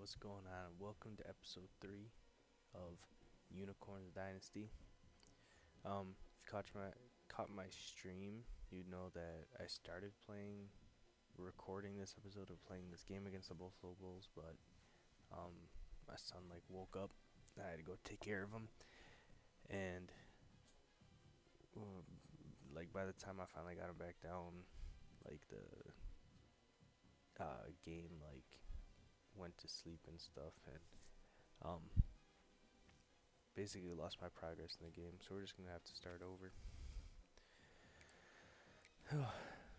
what's going on? Welcome to episode 3 of Unicorns Dynasty. If you caught my stream, you'd know that I started recording this episode of playing this game against the Buffalo Bulls, but my son woke up. I had to go take care of him, and by the time I finally got him back down, the game went to sleep and stuff, and um basically lost my progress in the game, so we're just gonna have to start over.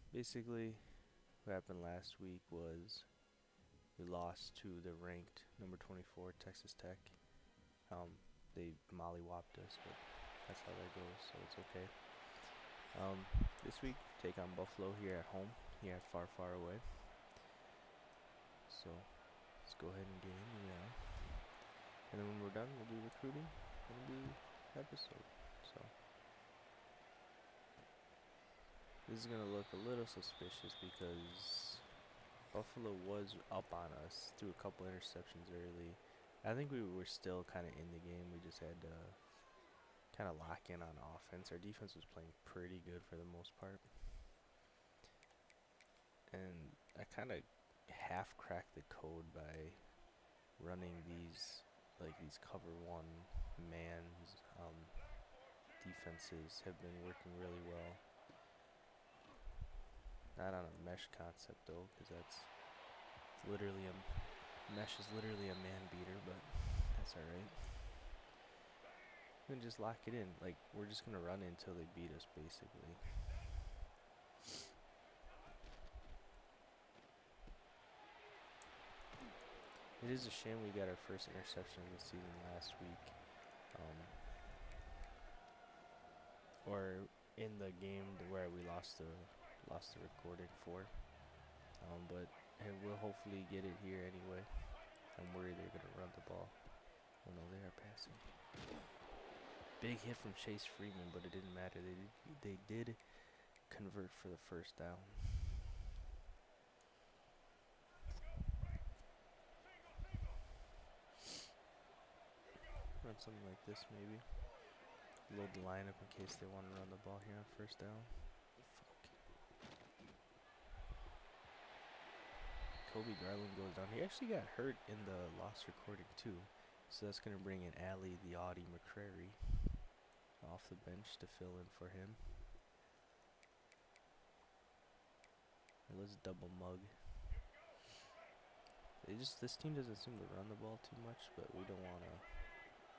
Basically, what happened last week was we lost to the ranked number 24 Texas Tech. They mollywopped us, but that's how that goes, so it's okay. This week, take on Buffalo here at home, here at Far, Far Away. So, let's go ahead and get into that. And then when we're done, we'll do recruiting, and we'll do episode. So, this is going to look a little suspicious because Buffalo was up on us through a couple interceptions early. I think we were still kind of in the game. We just had to kind of lock in on offense. Our defense was playing pretty good for the most part. And I kind of half cracked the code by running these cover one mans. Defenses have been working really well. Not on a mesh concept though, because mesh is literally a man beater, but that's alright. We can just lock it in. We're just gonna run it until they beat us, basically. It is a shame we got our first interception of the season last week. Or in the game where we lost the recording for. But we'll hopefully get it here anyway. I'm worried they're gonna run the ball. Oh no, they are passing. Big hit from Chase Freeman, but it didn't matter. They did convert for the first down. Run something like this maybe. Load the lineup in case they want to run the ball here on first down. Kobe Garland goes down. He actually got hurt in the lost recording too. So that's going to bring in Ali the Audie McCrary off the bench to fill in for him. And let's double mug. This team doesn't seem to run the ball too much, but we don't want to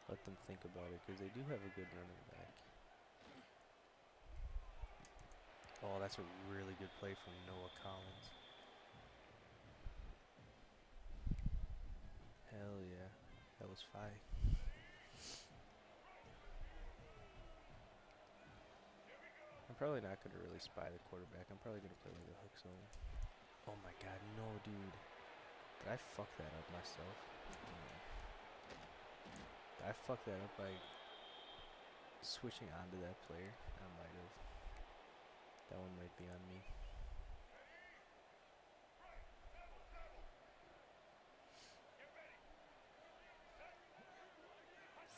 let them think about it because they do have a good running back. Oh, that's a really good play from Noah Collins. Hell yeah, that was fire. I'm probably not going to really spy the quarterback. I'm probably going to play like a hook zone. Oh my god, no dude. Did I fuck that up myself? Did I fuck that up by switching onto that player? I might have. That one might be on me.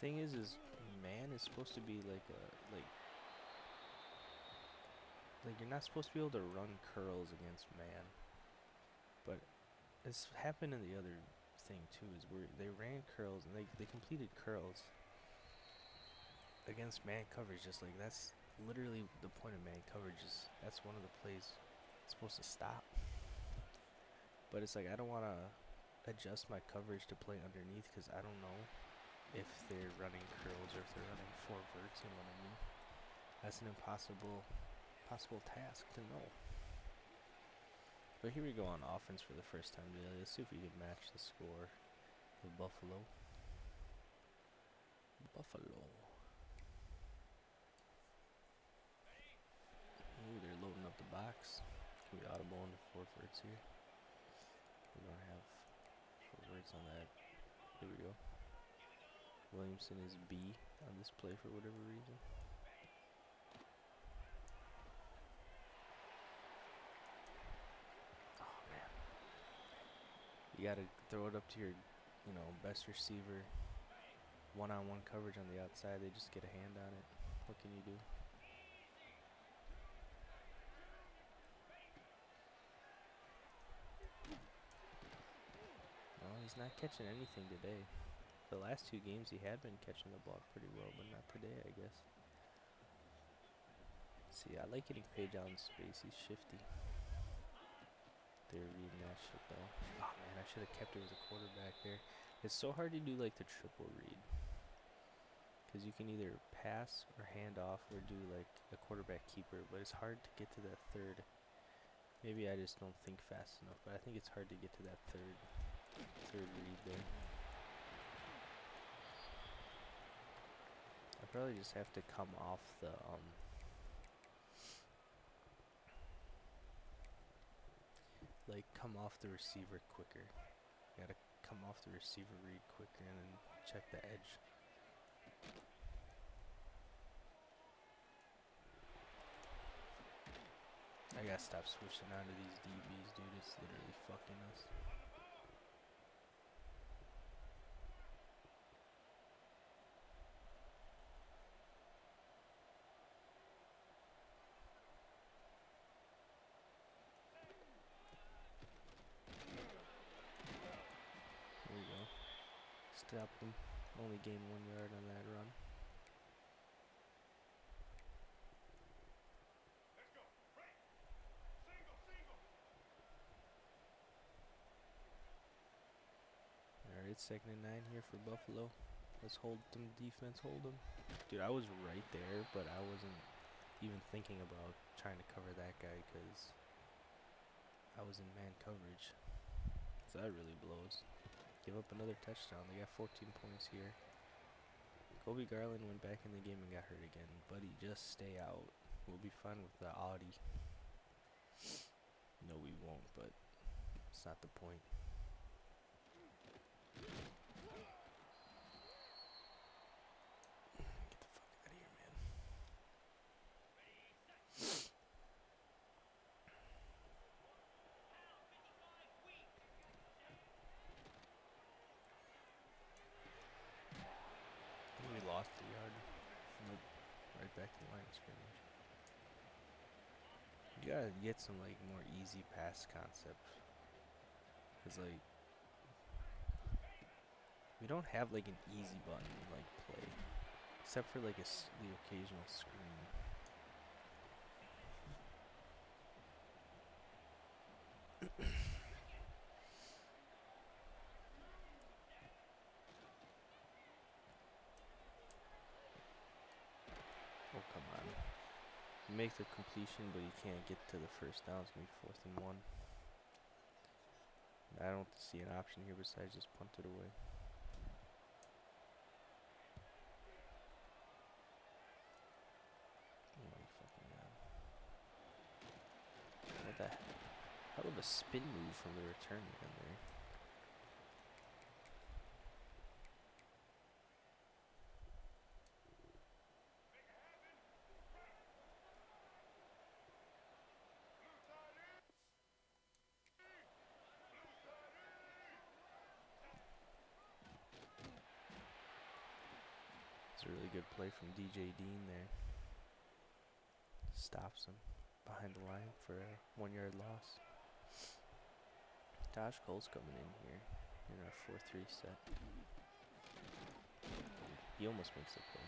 Thing is man is supposed to be like you're not supposed to be able to run curls against man. But it's happened in the other thing too, is where they ran curls and they completed curls against man coverage, just like that's literally the point of man coverage. Is that's one of the plays it's supposed to stop. But it's like I don't want to adjust my coverage to play underneath because I don't know if they're running curls or if they're running four verts, you know what I mean? That's an impossible task to know. But here we go on offense for the first time today. Let's see if we can match the score of Buffalo. Ooh, they're loading up the box. Can we audible into four verts here? We don't have four verts on that. Here we go. Williamson is B on this play for whatever reason. Oh man. You gotta throw it up to your best receiver, one-on-one coverage on the outside. They just get a hand on it. What can you do? Well, he's not catching anything today. The last 2 games he had been catching the ball pretty well, but not today, I guess. See, I like getting Page out in space. He's shifty. They're reading that shit, though. Oh, man, I should have kept it with a quarterback there. It's so hard to do, like, the triple read. Because you can either pass or hand off or do, like, a quarterback keeper. But it's hard to get to that third. Maybe I just don't think fast enough. But I think it's hard to get to that third read there. I probably just have to come off the, come off the receiver quicker. Gotta come off the receiver read quicker and then check the edge. I gotta stop switching onto these DBs, dude. It's literally fucking us. There we go. Stop them. Only gained 1 yard on that run. Alright, 2nd and 9 here for Buffalo. Let's hold them defense, hold them. Dude, I was right there, but I wasn't even thinking about trying to cover that guy because I was in man coverage. So that really blows. Give up another touchdown. They got 14 points here. Kobe Garland went back in the game and got hurt again. Buddy, just stay out. We'll be fine with the Audi. No, we won't, but it's not the point. Get the fuck out of here, man. We lost the yard. Nope. Right back to the line of scrimmage. You gotta get some, more easy pass concepts. Because, we don't have, an easy button, play. Except for, the occasional screen. Oh, come on. You make the completion, but you can't get to the first down. It's going to be 4th and 1. I don't see an option here besides just punt it away. Oh my fucking god. What the hell of a spin move from the return man there. It's a really good play from DJ Dean there. Stops him behind the line for a 1 yard loss. Josh Cole's coming in here in our 4-3 set. He almost makes the play.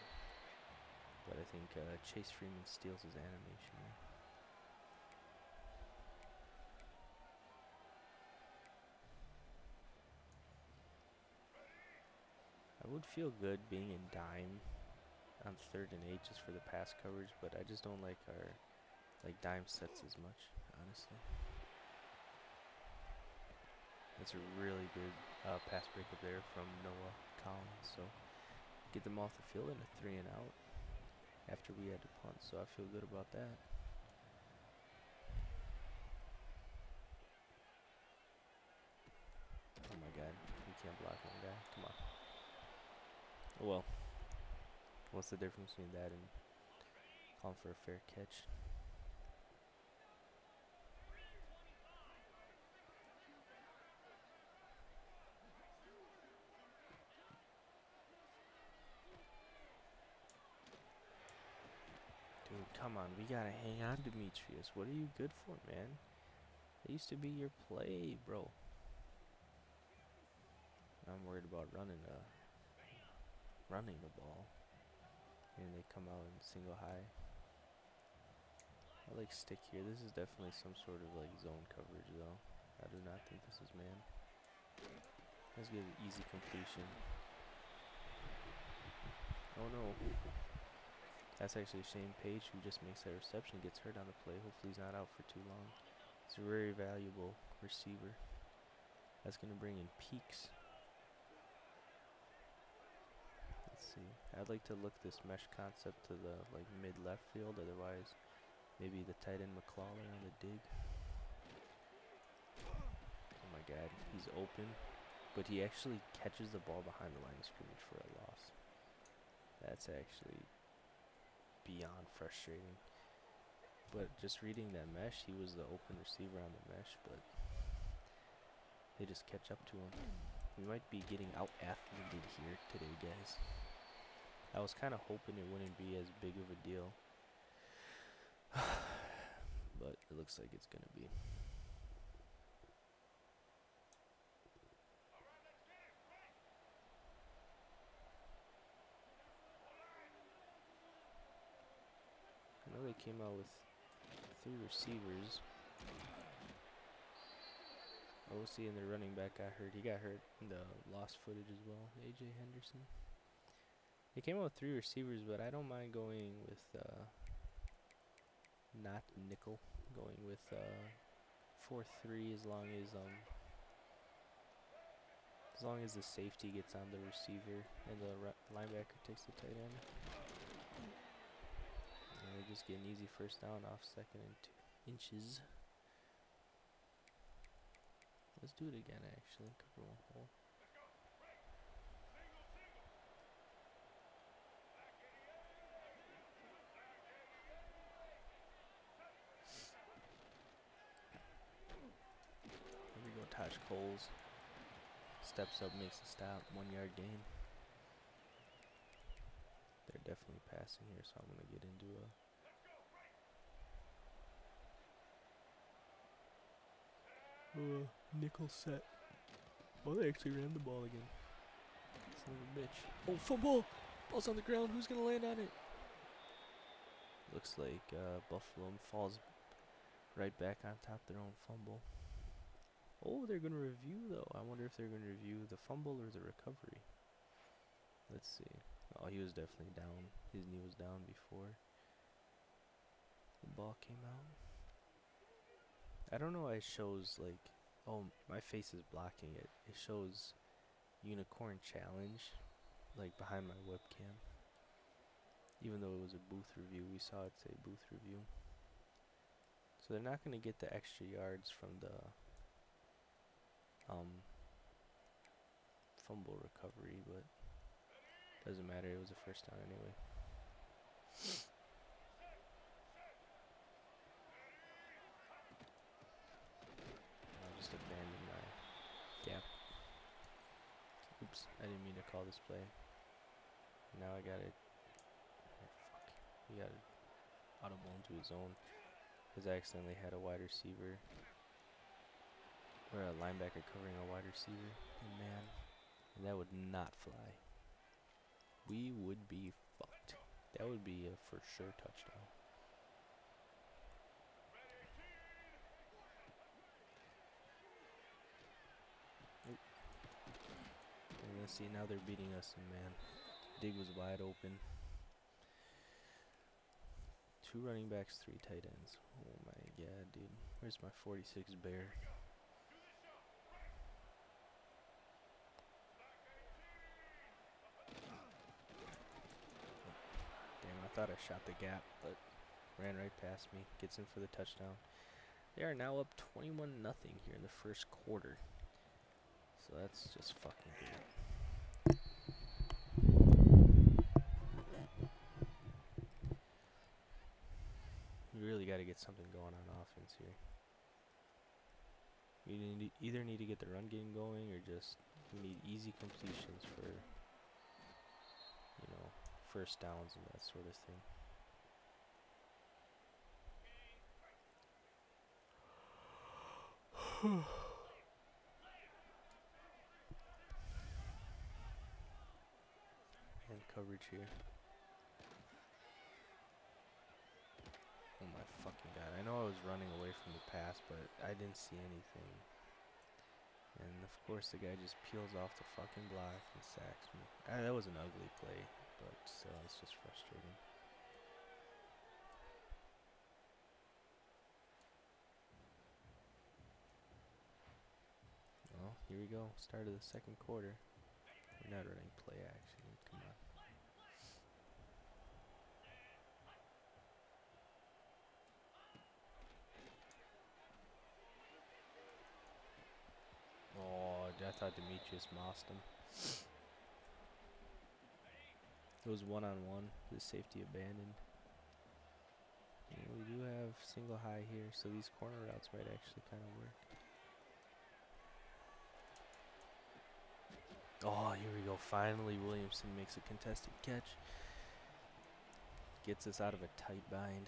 But I think Chase Freeman steals his animation there. I would feel good being in dime on 3rd and 8 just for the pass coverage, but I just don't like our dime sets as much, honestly. That's a really good pass breakup there from Noah Collins. So get them off the field in a 3 and out after we had to punt. So I feel good about that. Oh my god, we can't block one guy. Come on. Oh well. What's the difference between that and calling for a fair catch? Come on, we gotta hang on, Demetrius. What are you good for, man? That used to be your play, bro. I'm worried about running the ball. And they come out and single high. I like stick here. This is definitely some sort of like zone coverage though. I do not think this is man. Let's get an easy completion. Oh no. That's actually Shane Page who just makes that reception, gets hurt on the play. Hopefully he's not out for too long. He's a very valuable receiver. That's going to bring in Peaks. Let's see. I'd like to look this mesh concept to the like mid-left field. Otherwise, maybe the tight end McClawler on the dig. Oh my god, he's open. But he actually catches the ball behind the line of scrimmage for a loss. That's actually beyond frustrating. But just reading that mesh, he was the open receiver on the mesh, but they just catch up to him. We might be getting out-athleted here today, guys. I was kind of hoping it wouldn't be as big of a deal. But it looks like it's going to be. I know they came out with 3 receivers. OC and their running back got hurt. He got hurt in the lost footage as well. A.J. Henderson. They came out with 3 receivers, but I don't mind going with not nickel. Going with 4-3 as long as the safety gets on the receiver and the linebacker takes the tight end. And they just get an easy first down off 2nd and 2 inches. Let's do it again, actually. Cover 1 hole. Here we go, Taj Coles. Steps up, makes a stop. 1-yard gain. They're definitely passing here, so I'm going to get into a... nickel set. Oh, they actually ran the ball again. Son of a bitch. Oh, fumble! Ball's on the ground. Who's going to land on it? Looks like Buffalo falls right back on top of their own fumble. Oh, they're going to review, though. I wonder if they're going to review the fumble or the recovery. Let's see. Oh, he was definitely down. His knee was down before the ball came out. I don't know why it shows, like... Oh, my face is blocking it. It shows Unicorn Challenge, like, behind my webcam. Even though it was a booth review, we saw it say booth review. So they're not going to get the extra yards from the fumble recovery, but doesn't matter. It was a first down anyway. I'll just abandon my gap. Oops, I didn't mean to call this play. Now I got it. Oh, fuck. He got it audible into his zone because I accidentally had a wide receiver or a linebacker covering a wide receiver and man, and that would not fly. We would be fucked. That would be a for sure touchdown. Nope. And let's see, now they're beating us in man. Dig was wide open. 2 running backs, 3 tight ends. Oh my god, dude. Where's my 46 bear? Damn, I thought I shot the gap, but ran right past me. Gets in for the touchdown. They are now up 21-0 here in the first quarter. So that's just fucking good. You really got to get something going on offense here. You either need to get the run game going or just you need easy completions for, you know, first downs and that sort of thing. And coverage here. Oh my fucking god. I know I was running away from the pass, but I didn't see anything. And of course the guy just peels off the fucking block and sacks me. That was an ugly play, but still, it's just frustrating. Well, here we go. Start of the second quarter. We're not running play action. Come on. Oh, I thought Demetrius mossed him. It was one-on-one. The safety abandoned. And we do have single high here, so these corner routes might actually kind of work. Oh, here we go. Finally, Williamson makes a contested catch. Gets us out of a tight bind.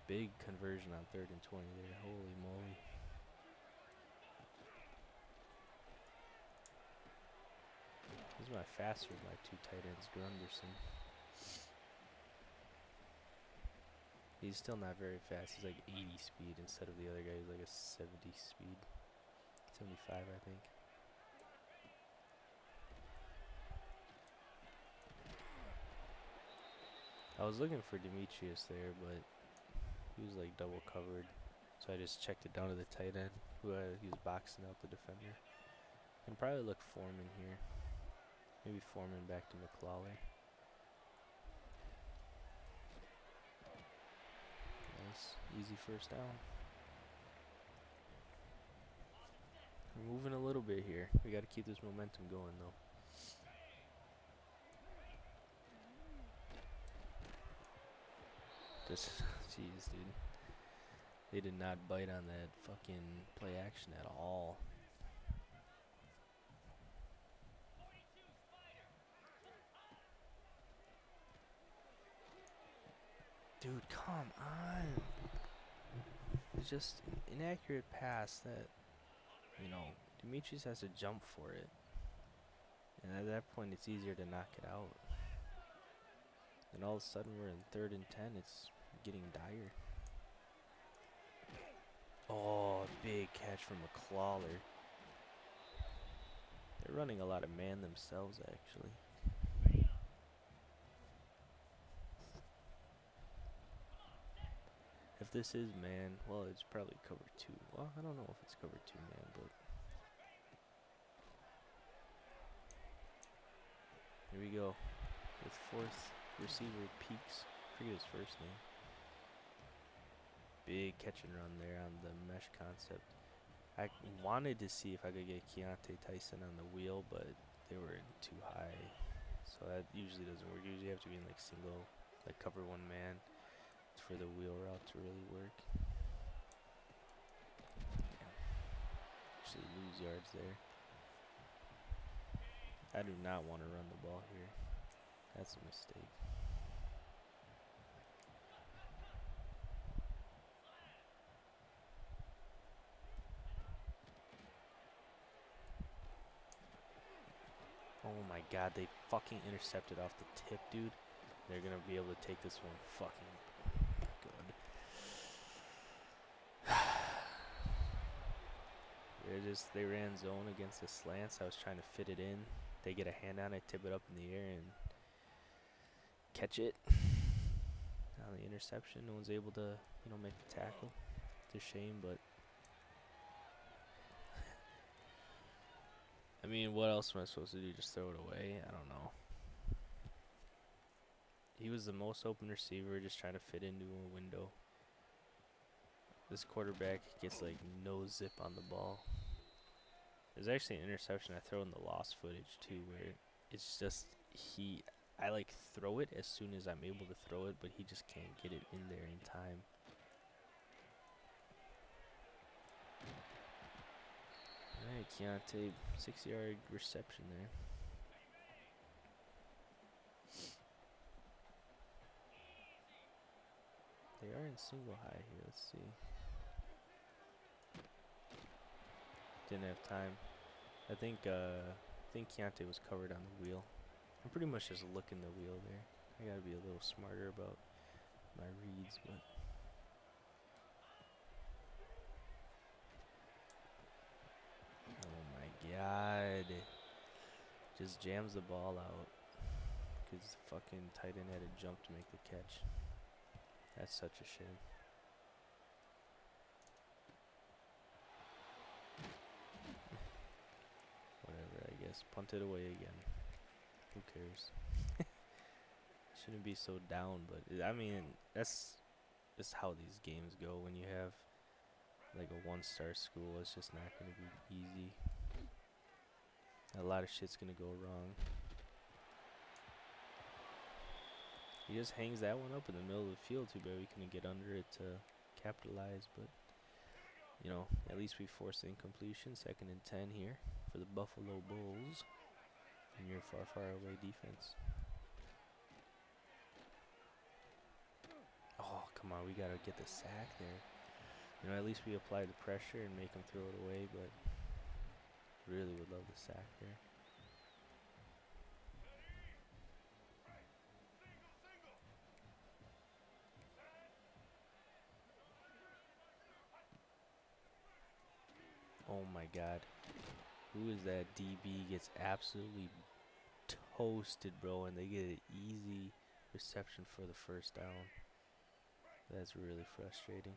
Big conversion on 3rd and 20 there. Holy moly. These are my faster, my two tight ends, Grunderson. He's still not very fast. He's like 80 speed instead of the other guy who's like a 70 speed. 75, I think. I was looking for Demetrius there, but he was like double covered. So I just checked it down to the tight end, he was boxing out the defender. Can probably look Foreman here. Maybe Foreman back to McClawley. Nice, easy first down. We're moving a little bit here. We got to keep this momentum going, though. Just, jeez, dude. They did not bite on that fucking play action at all. Dude, come on. It's just an inaccurate pass that, you know, Demetrius has to jump for it. And at that point, it's easier to knock it out. And all of a sudden, we're in 3rd and 10. It's getting dire. Oh, big catch from McClawler. They're running a lot of man themselves, actually. If this is man, well, it's probably cover 2. Well, I don't know if it's cover 2 man, but here we go. With 4th receiver Peaks. I forget his first name. Big catch and run there on the mesh concept. I wanted to see if I could get Keontae Tyson on the wheel, but they were too high. So that usually doesn't work. Usually you have to be in like single, like cover 1 man for the wheel route to really work. Actually lose yards there. I do not want to run the ball here. That's a mistake. Oh my god, they fucking intercepted off the tip, dude. They're going to be able to take this one fucking good. They ran zone against the slants. I was trying to fit it in. They get a hand on it, tip it up in the air, and catch it. On the interception, no one's able to, make the tackle. It's a shame, but I mean, what else am I supposed to do? Just throw it away? I don't know. He was the most open receiver, just trying to fit into a window. This quarterback gets like no zip on the ball. There's actually an interception I throw in the lost footage too, where it's just I like throw it as soon as I'm able to throw it, but he just can't get it in there in time. Alright, Keontae, 6-yard reception there. They are in single high here, let's see. Didn't have time. I think Keontae was covered on the wheel. I'm pretty much just looking the wheel there. I gotta be a little smarter about my reads, but oh my god. Just jams the ball out because fucking tight end had to jump to make the catch. That's such a shame. Whatever, I guess. Punt it away again. Who cares? Shouldn't be so down, but I mean, that's just how these games go when you have like a one-star school. It's just not going to be easy. A lot of shit's going to go wrong. He just hangs that one up in the middle of the field. Too bad we couldn't get under it to capitalize, but you know, at least we forced the incompletion. 2nd and 10 here for the Buffalo Bulls and your far, far away defense. Oh, come on, we gotta get the sack there. You know, at least we apply the pressure and make him throw it away, but really would love the sack there. Oh my god. Who is that DB? Gets absolutely toasted, bro, and they get an easy reception for the first down. That's really frustrating.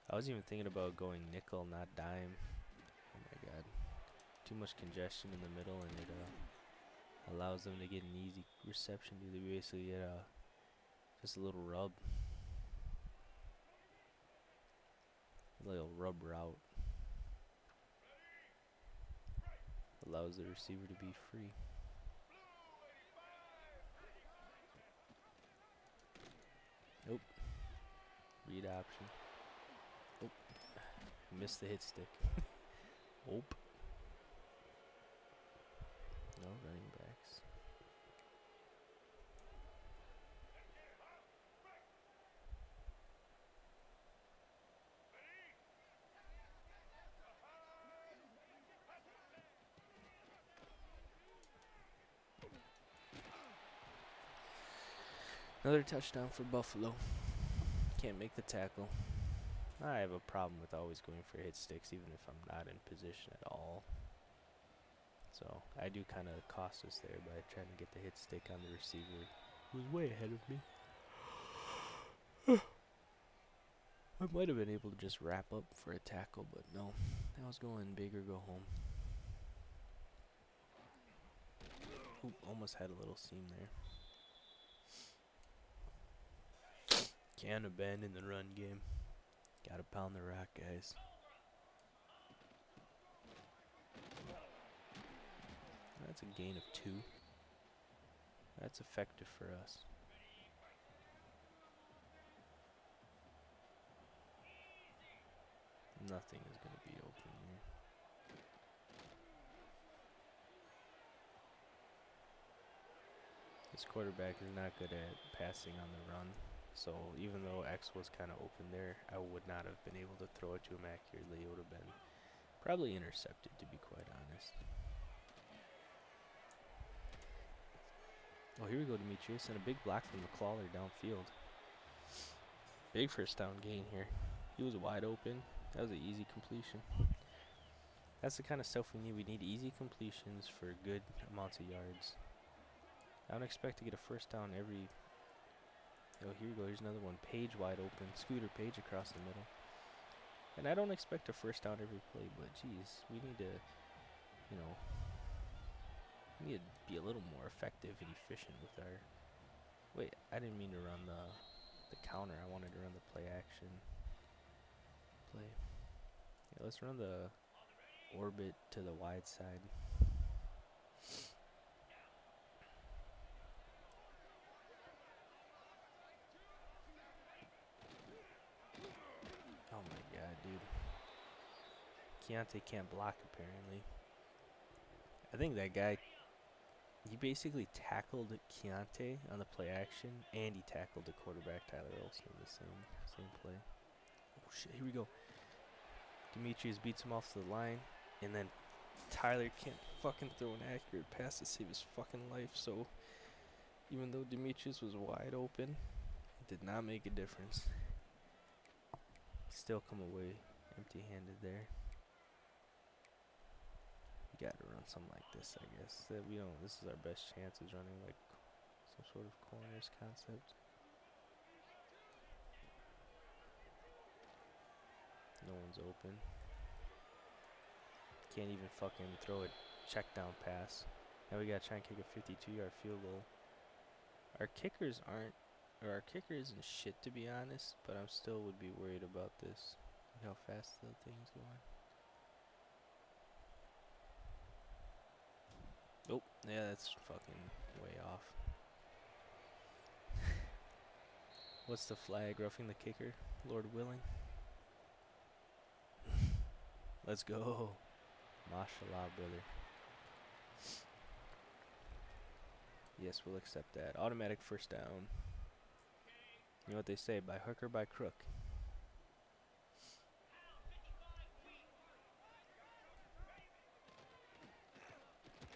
I was even thinking about going nickel, not dime. Oh my god. Too much congestion in the middle, and it allows them to get an easy reception. They basically get just a little rub. A little rub route. Allows the receiver to be free. Nope. Read option. Nope. Missed the hit stick. Nope. No running backs. Another touchdown for Buffalo. Can't make the tackle. I have a problem with always going for hit sticks, even if I'm not in position at all. So I do kind of cost us there by trying to get the hit stick on the receiver, who's way ahead of me. I might have been able to just wrap up for a tackle, but no. I was going big or go home. Oop, almost had a little seam there. Can't abandon the run game. Gotta pound the rock, guys. That's a gain of 2. That's effective for us. Nothing is going to be open here. This quarterback is not good at passing on the run. So even though X was kind of open there, I would not have been able to throw it to him accurately. It would have been probably intercepted, to be quite honest. Oh, here we go, Demetrius, and a big block from McClawler downfield. Big first down gain here. He was wide open. That was an easy completion. That's the kind of stuff we need. We need easy completions for good amounts of yards. I don't expect to get a first down every... Oh, here we go. Here's another one. Page wide open. Scooter Page across the middle. And I don't expect a first down every play, but geez, we need to, you know, we need to be a little more effective and efficient with our... Wait, I didn't mean to run the counter. I wanted to run the play action play. Yeah, let's run the orbit to the wide side. Oh my god, dude. Keontae can't block, apparently. I think that guy, he basically tackled Keontae on the play action, and he tackled the quarterback, Tyler Olsen, in the same play. Oh shit, here we go. Demetrius beats him off the line, and then Tyler can't fucking throw an accurate pass to save his fucking life. So even though Demetrius was wide open, it did not make a difference. Still come away empty-handed there. We gotta run something like this, I guess. That we don't. This is our best chance is running like some sort of corners concept. No one's open. Can't even fucking throw a check down pass. Now we gotta try and kick a 52-yard field goal. Our kickers our kicker isn't shit to be honest, but I'm still would be worried about this. Look how fast the thing's going. Oh, yeah, that's fucking way off. What's the flag? Roughing the kicker? Lord willing. Let's go. Mashallah, brother. Yes, we'll accept that. Automatic first down. You know what they say, by hook or by crook.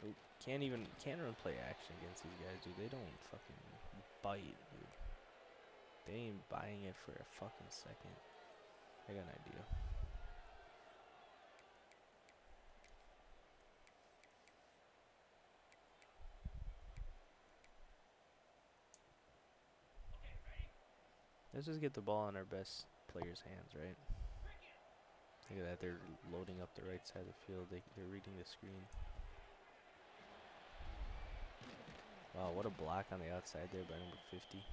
Oh, can't run play action against these guys, dude. They don't fucking bite, dude. They ain't buying it for a fucking second. I got an idea. Let's just get the ball in our best players' hands, right? Look at that, they're loading up the right side of the field. They're reading the screen. Wow, what a block on the outside there by number 50.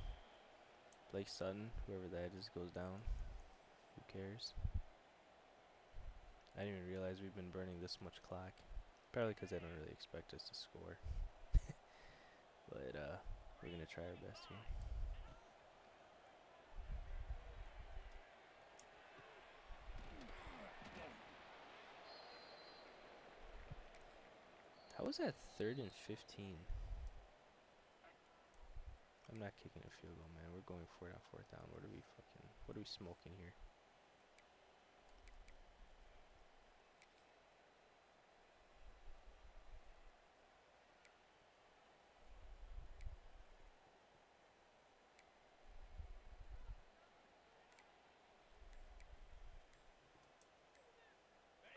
Blake Sutton, whoever that is, goes down. Who cares? I didn't even realize we've been burning this much clock. Probably because I don't really expect us to score. But we're going to try our best here. How was that 3rd and 15? I'm not kicking a field goal, man. We're going for it on 4th down. What are we smoking here?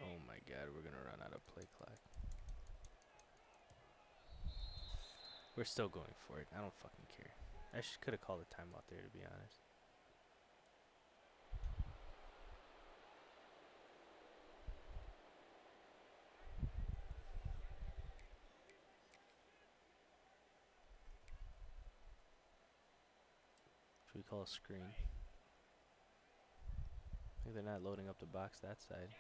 Oh my god, we're gonna run out of play clock. We're still going for it. I don't fucking care. I could have called a timeout there, to be honest. Should we call a screen? I think they're not loading up the box that side.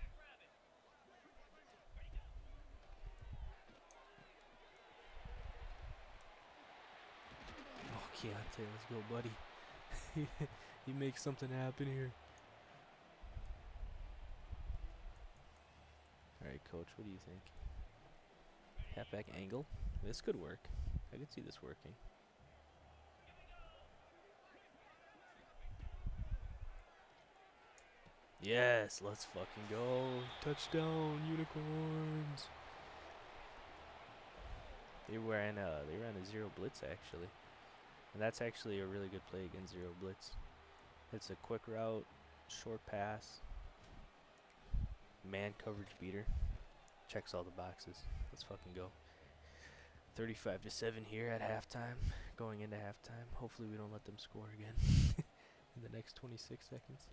Oh, Keontae, let's go, buddy. He makes something happen here. Alright, coach, what do you think? Halfback angle? This could work. I could see this working. Yes, let's fucking go. Touchdown, Unicorns. They ran a zero blitz actually. And that's actually a really good play against zero blitz. It's a quick route, short pass, man coverage beater. Checks all the boxes. Let's fucking go. 35-7 here at halftime. Going into halftime. Hopefully we don't let them score again in the next 26 seconds.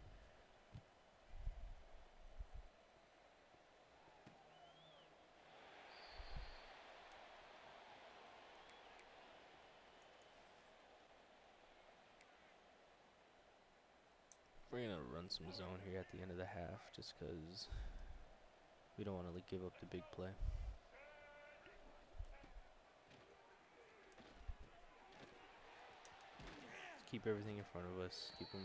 We're going to run some zone here at the end of the half just because we don't want to give up the big play. Keep everything in front of us. Keep them,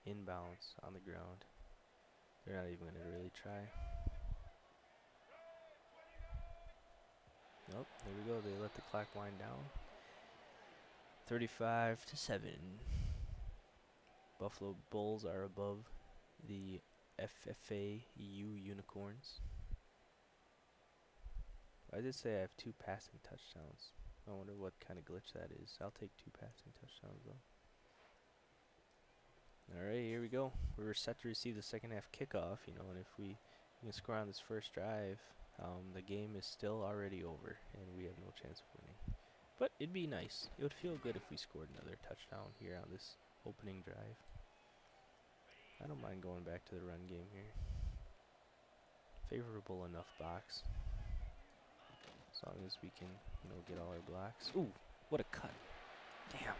in bounds on the ground. They're not even going to really try. Nope, there we go. They let the clock wind down. 35-7. Buffalo Bulls are above the FFAU Unicorns. I did say I have 2 passing touchdowns. I wonder what kind of glitch that is. I'll take 2 passing touchdowns though. Alright, here we go. We were set to receive the second half kickoff, you know, and if we can score on this first drive, the game is still already over, and we have no chance of winning. But it'd be nice. It would feel good if we scored another touchdown here on this opening drive. I don't mind going back to the run game here. Favorable enough box. As long as we can, you know, get all our blocks. Ooh, what a cut. Damn.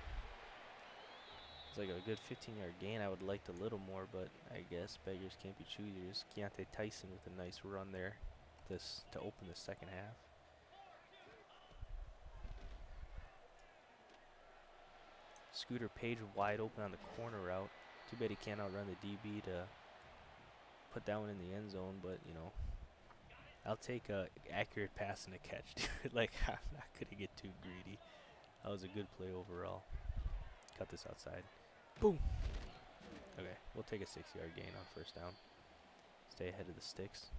It's like a good 15-yard gain. I would have liked a little more, but I guess beggars can't be choosers. Keontae Tyson with a nice run there to open the second half. Scooter Page wide open on the corner route. Too bad he can't outrun the DB to put that one in the end zone, but, you know, I'll take a accurate pass and a catch, dude. Like, I'm not going to get too greedy. That was a good play overall. Cut this outside. Boom. Okay, we'll take a 6-yard gain on first down. Stay ahead of the sticks.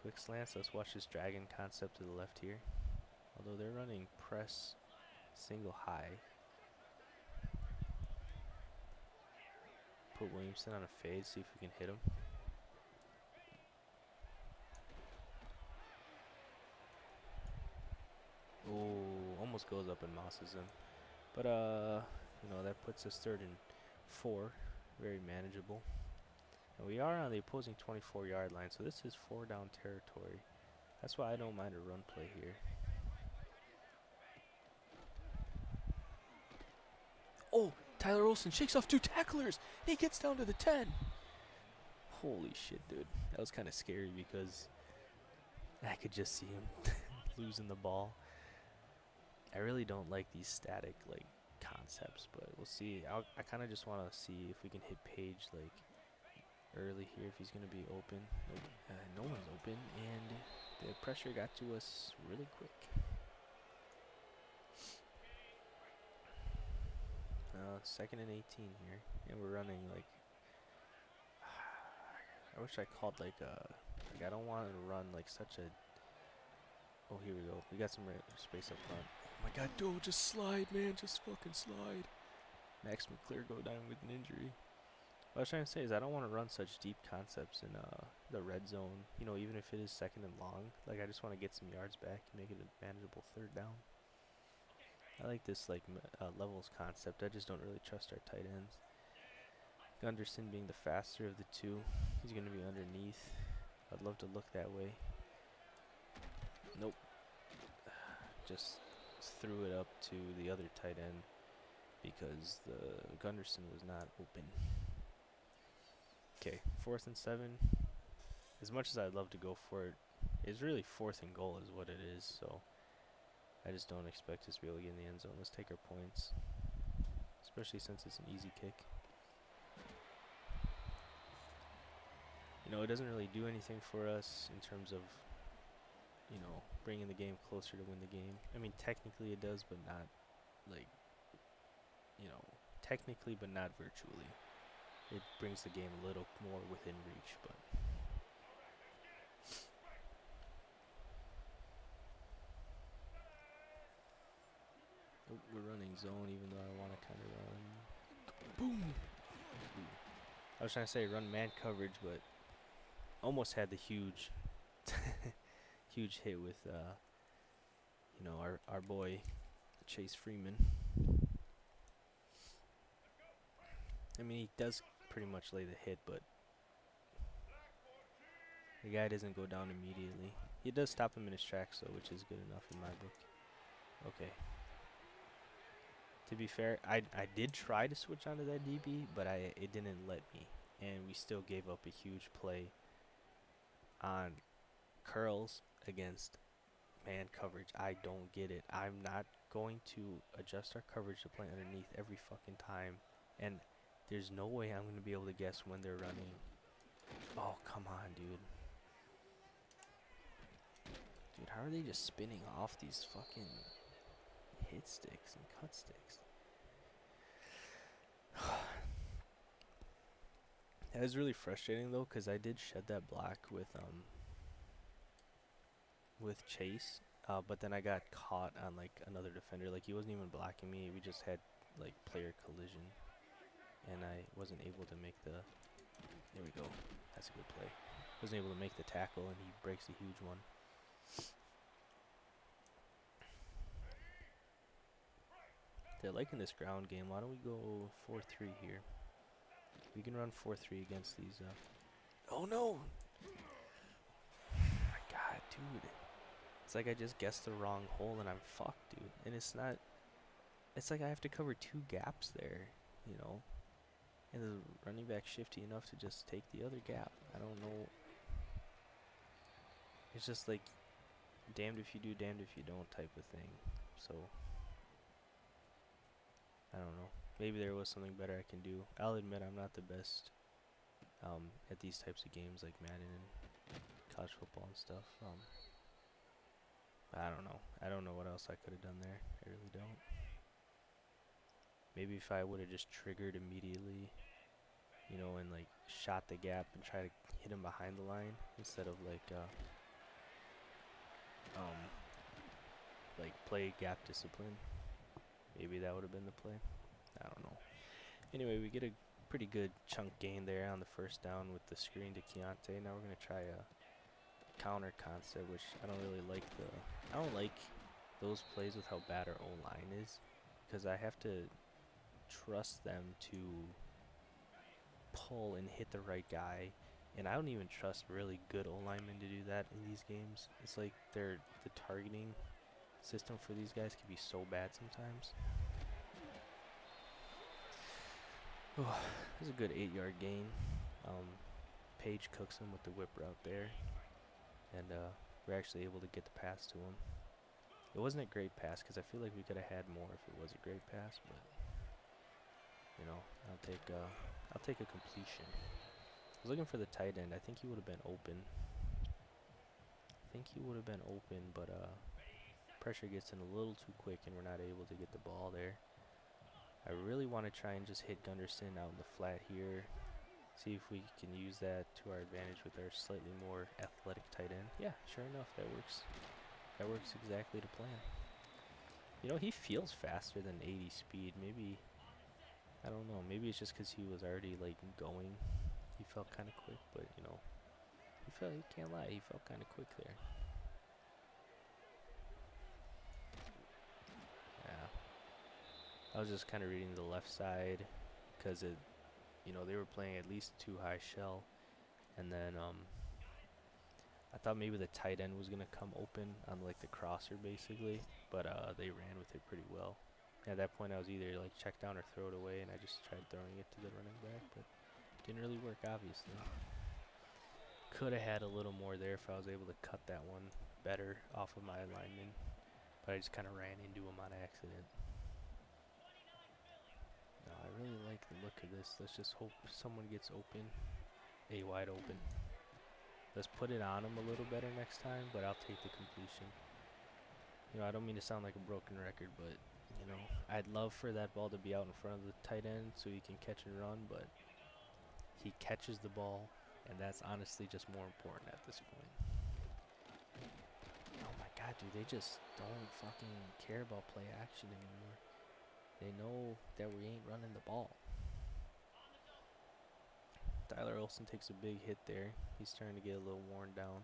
Quick slants. Let's watch this dragon concept to the left here. Although they're running press single high. Put Williamson on a fade, see if we can hit him. Oh, almost goes up and mosses him. But, you know, that puts us 3rd and 4. Very manageable. And we are on the opposing 24-yard line, so this is 4-down territory. That's why I don't mind a run play here. Oh, Tyler Olsen shakes off 2 tacklers. He gets down to the 10. Holy shit, dude. That was kind of scary because I could just see him losing the ball. I really don't like these static, like, concepts, but we'll see. I kind of just want to see if we can hit Page, like, early here, if he's going to be open. No one's open, and the pressure got to us really quick. 2nd and 18 here, and we're running, like, I wish I called, like, I don't want to run, like, such a, oh, here we go. We got some space up front. Oh my god, dude, just slide, man. Just fucking slide. Max McClear go down with an injury. What I was trying to say is I don't want to run such deep concepts in the red zone. You know, even if it is 2nd and long. Like, I just want to get some yards back and make it a manageable 3rd down. I like this, like, levels concept. I just don't really trust our tight ends. Gunderson being the faster of the 2. He's going to be underneath. I'd love to look that way. Nope. Just threw it up to the other tight end because the Gunderson was not open. Okay, 4th and 7. As much as I'd love to go for it, it's really 4th and goal is what it is, so I just don't expect us to be able to get in the end zone. Let's take our points, especially since it's an easy kick. You know, it doesn't really do anything for us in terms of, you know, bringing the game closer to win the game. I mean, technically it does, but not, like, you know, technically but not virtually. It brings the game a little more within reach, but oh, we're running zone even though I want to kind of run. Boom! Ooh. I was trying to say run man coverage, but almost had the huge huge hit with you know, our boy Chase Freeman. I mean, he does pretty much lay the hit, but the guy doesn't go down immediately. He does stop him in his tracks though, which is good enough in my book. Okay. To be fair, I did try to switch onto that DB, but it didn't let me, and we still gave up a huge play on curls against man coverage. I don't get it. I'm not going to adjust our coverage to play underneath every fucking time, and there's no way I'm going to be able to guess when they're running. Oh, come on, dude. Dude, how are they just spinning off these fucking hit sticks and cut sticks? It was really frustrating though, cause I did shed that block with Chase, but then I got caught on like another defender. Like he wasn't even blocking me. We just had like player collision, and I wasn't able to make the. There we go. That's a good play. Wasn't able to make the tackle, and he breaks a huge one. They're liking this ground game. Why don't we go 4-3 here? We can run 4-3 against these. Oh no! My God, dude. It's like I just guessed the wrong hole and I'm fucked, dude. And it's not. It's like I have to cover 2 gaps there, you know? And the running back shifty enough to just take the other gap. I don't know. It's just like damned if you do, damned if you don't type of thing. So, I don't know. Maybe there was something better I can do. I'll admit I'm not the best at these types of games like Madden and college football and stuff. I don't know. I don't know what else I could have done there. I really don't. Maybe if I would have just triggered immediately, you know, and like shot the gap and try to hit him behind the line instead of like play gap discipline. Maybe that would have been the play. I don't know. Anyway, we get a pretty good chunk gain there on the first down with the screen to Keontae. Now we're gonna try a counter concept, which I don't really like. I don't like those plays with how bad our O-line is, because I have to trust them to pull and hit the right guy, and I don't even trust really good O-linemen to do that in these games. It's like the targeting system for these guys can be so bad sometimes. Oh, this is a good 8-yard gain. Page cooks him with the whip route there, and we're actually able to get the pass to him. It wasn't a great pass because I feel like we could have had more if it was a great pass, but you know, I'll take a completion. I was looking for the tight end. I think he would have been open. But pressure gets in a little too quick, and we're not able to get the ball there. I really want to try and just hit Gunderson out in the flat here. See if we can use that to our advantage with our slightly more athletic tight end. Yeah, sure enough, that works. That works exactly to plan. You know, he feels faster than 80 speed. Maybe, I don't know, maybe it's just because he was already, like, going. He felt kind of quick, but, you know, he can't lie, he felt kind of quick there. Yeah. I was just kind of reading the left side because it, you know, they were playing at least 2 high shell, and then I thought maybe the tight end was gonna come open on like the crosser basically, but they ran with it pretty well. At that point, I was either like check down or throw it away, and I just tried throwing it to the running back, but didn't really work obviously. Could have had a little more there if I was able to cut that one better off of my lineman, but I just kind of ran into him on accident. No, I really like the look of this. Let's just hope someone gets open, wide open. Let's put it on him a little better next time, but I'll take the completion. You know, I don't mean to sound like a broken record, but, you know, I'd love for that ball to be out in front of the tight end so he can catch and run, but he catches the ball, and that's honestly just more important at this point. Oh my God, dude, they just don't fucking care about play action anymore. They know that we ain't running the ball. Tyler Olsen takes a big hit there. He's starting to get a little worn down.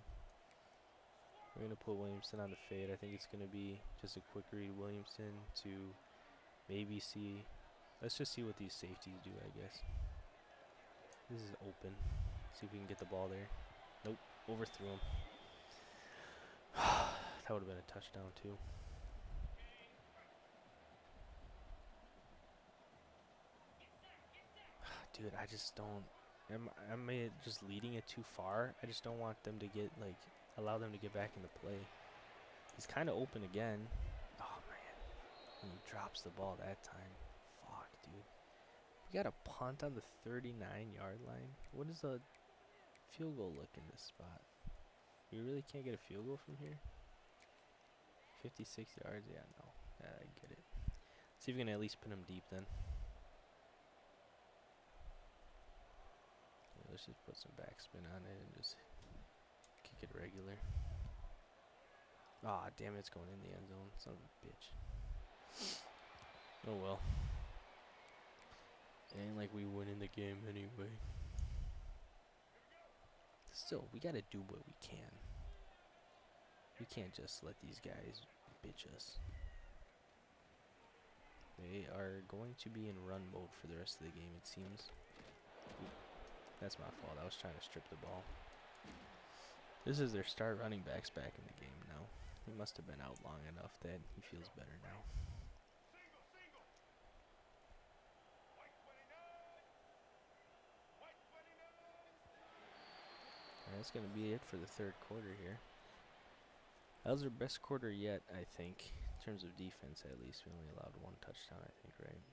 We're going to put Williamson on the fade. I think it's going to be just a quick read Williamson to maybe see. Let's just see what these safeties do, I guess. This is open. See if we can get the ball there. Nope, overthrew him. That would have been a touchdown too. Dude, I just don't. Am I just leading it too far? I just don't want them to get, like, allow them to get back into play. He's kind of open again. Oh, man. And he drops the ball that time. Fuck, dude. We got a punt on the 39-yard line. What does a field goal look in this spot? We really can't get a field goal from here? 56 yards? Yeah, no. I get it. See if we can at least put him deep then. let's just put some backspin on it and just kick it regular. Ah, damn it, it's going in the end zone. Son of a bitch. Oh well. It ain't like we winning the game anyway. Still, we gotta do what we can. We can't just let these guys bitch us. They are going to be in run mode for the rest of the game, it seems. Oop, that's my fault. I was trying to strip the ball. This is their star running backs back in the game now. He must have been out long enough that he feels better now. That's going to be it for the third quarter here. That was our best quarter yet, I think. In terms of defense, at least. We only allowed one touchdown, I think, right?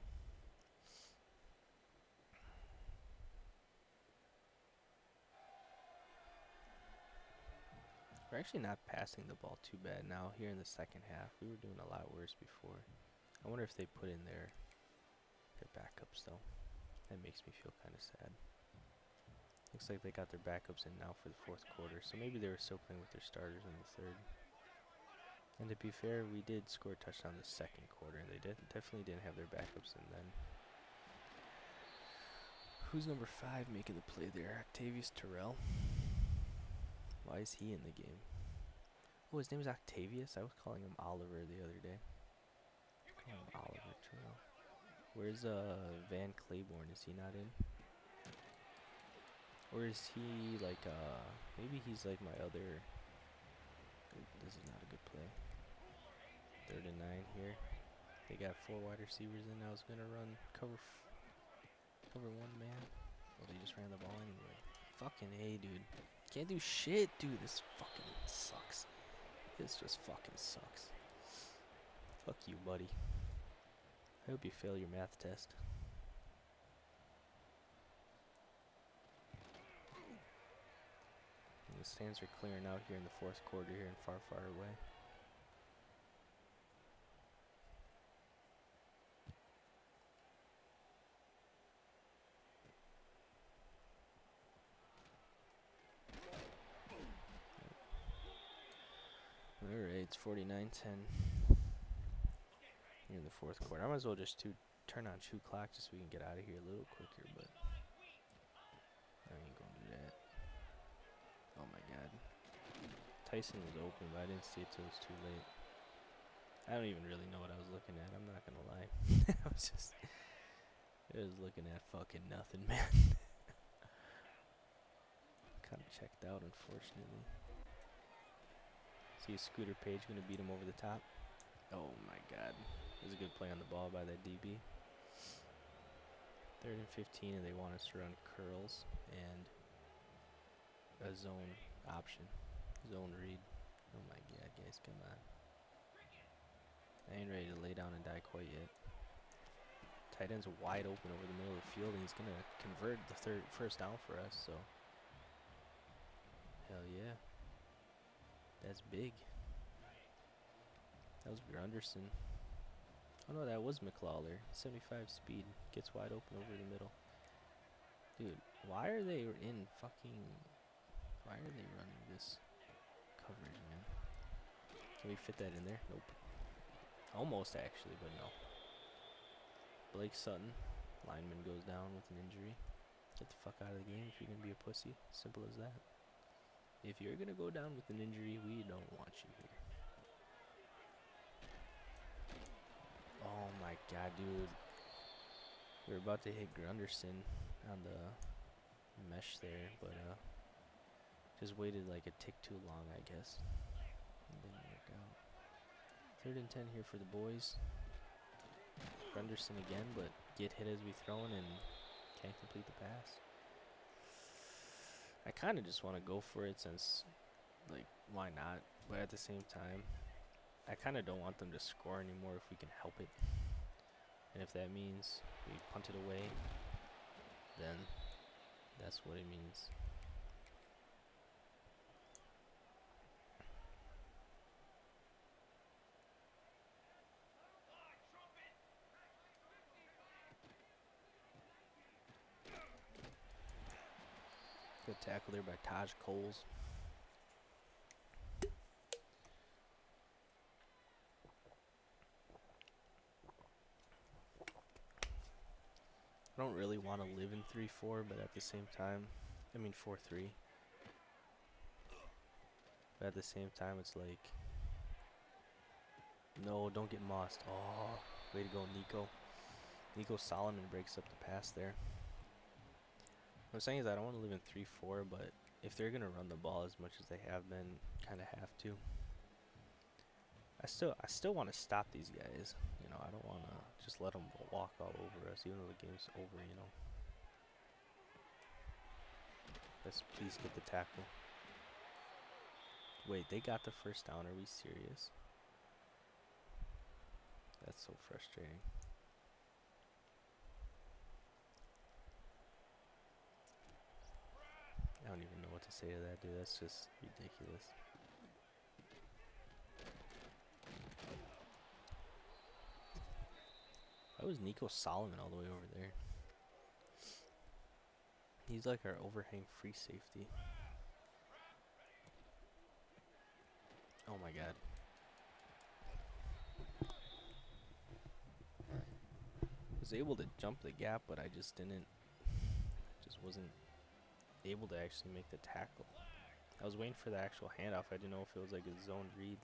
We're actually not passing the ball too bad now here in the second half. We were doing a lot worse before. I wonder if they put in their backups, though. That makes me feel kind of sad. Looks like they got their backups in now for the fourth quarter, so maybe they were still playing with their starters in the third. And to be fair, we did score a touchdown the second quarter, and they definitely didn't have their backups in then. Who's number 5 making the play there? Octavius Terrell. Why is he in the game? Oh, his name is Octavius? I was calling him Oliver the other day. Call him Oliver Terrell. Where's Van Claiborne? Is he not in? Or is he like, maybe he's like my other... This is not a good play. 3rd and 9 here. They got 4 wide receivers in. I was going to run cover 1 man. Well, they just ran the ball anyway. Fucking A, dude. Can't do shit, dude. This fucking sucks. This just fucking sucks. Fuck you, buddy. I hope you fail your math test. The stands are clearing out here in the fourth quarter here and far, far away. Alright, it's 49-10 here in the fourth quarter. I might as well just turn on shoot clock just so we can get out of here a little quicker, but I ain't gonna do that. Oh my god. Tyson was open, but I didn't see it till it was too late. I don't even really know what I was looking at. I'm not gonna lie. I was looking at fucking nothing, man. Kind of checked out, unfortunately. See Scooter Page gonna beat him over the top. Oh my god. It was a good play on the ball by that DB. 3rd and 15, and they want us to run curls and a zone option. Zone read. Oh my god, guys, come on. I ain't ready to lay down and die quite yet. Tight end's wide open over the middle of the field, and he's going to convert the first down for us, so. Hell yeah. That's big. That was Grunderson. Oh no, that was McLawler. 75 speed. Gets wide open over the middle. Dude, why are they why are they running this coverage, man? Can we fit that in there? Nope. Almost, actually, but no. Blake Sutton, lineman, goes down with an injury. Get the fuck out of the game if you're going to be a pussy. Simple as that. If you're going to go down with an injury, we don't want you here. Oh my god, dude. We were about to hit Grunderson on the mesh there, but just waited like a tick too long, I guess. It didn't work out. 3rd and 10 here for the boys. Grunderson again, but get hit as we throw in and can't complete the pass. I kind of just want to go for it since, like, why not? But at the same time, I kind of don't want them to score anymore if we can help it. And if that means we punt it away, then that's what it means. Good tackle there by Taj Coles. I don't really want to live in 3-4, but at the same time, I mean 4-3. But at the same time, it's like, no, don't get mossed. Oh, way to go, Nico. Nico Solomon breaks up the pass there. What I'm saying is I don't want to live in 3-4, but if they're going to run the ball as much as they have been, kind of have to. I still want to stop these guys. You know, I don't want to just let them walk all over us, even though the game's over, you know. Let's please get the tackle. Wait, they got the first down. Are we serious? That's so frustrating. I don't even know what to say to that, dude. That's just ridiculous. Why was Nico Solomon all the way over there? He's like our overhang free safety. Oh my god. Was able to jump the gap, but I just didn't. Just wasn't able to actually make the tackle. I was waiting for the actual handoff. I didn't know if it was like a zone read.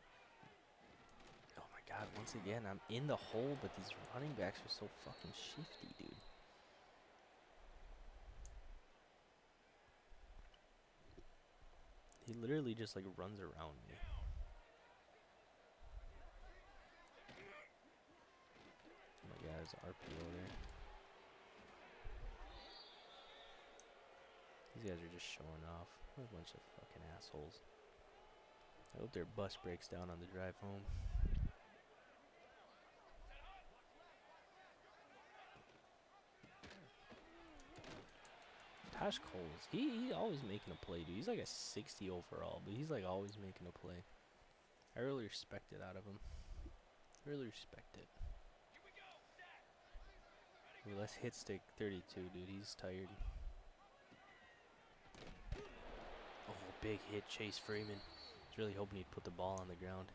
Oh my god, once again, I'm in the hole, but these running backs are so fucking shifty, dude. He literally just like runs around me. Oh my god, there's an RPO there. These guys are just showing off. What a bunch of fucking assholes. I hope their bus breaks down on the drive home. Taj Coles, he's always making a play, dude. He's like a 60 overall, but he's like always making a play. I really respect it out of him. Really respect it. Ooh, let's hit stick 32, dude. He's tired. Oh, big hit, Chase Freeman. I was really hoping he'd put the ball on the ground.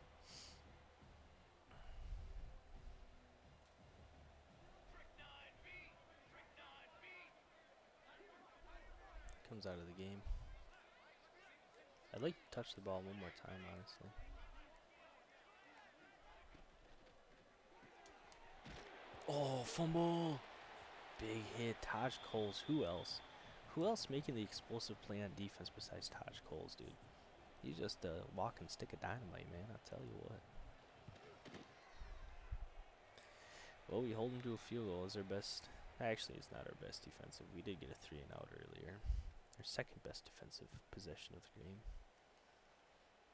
Comes out of the game. I'd like to touch the ball one more time, honestly. Oh, fumble! Big hit, Taj Coles. Who else? Who else making the explosive play on defense besides Taj Coles, dude? He's just a walking stick of dynamite, man. I'll tell you what. Well, we hold him to a field goal as our best. Actually, it's not our best defensive. We did get a 3-and-out earlier. Our second best defensive possession of the game.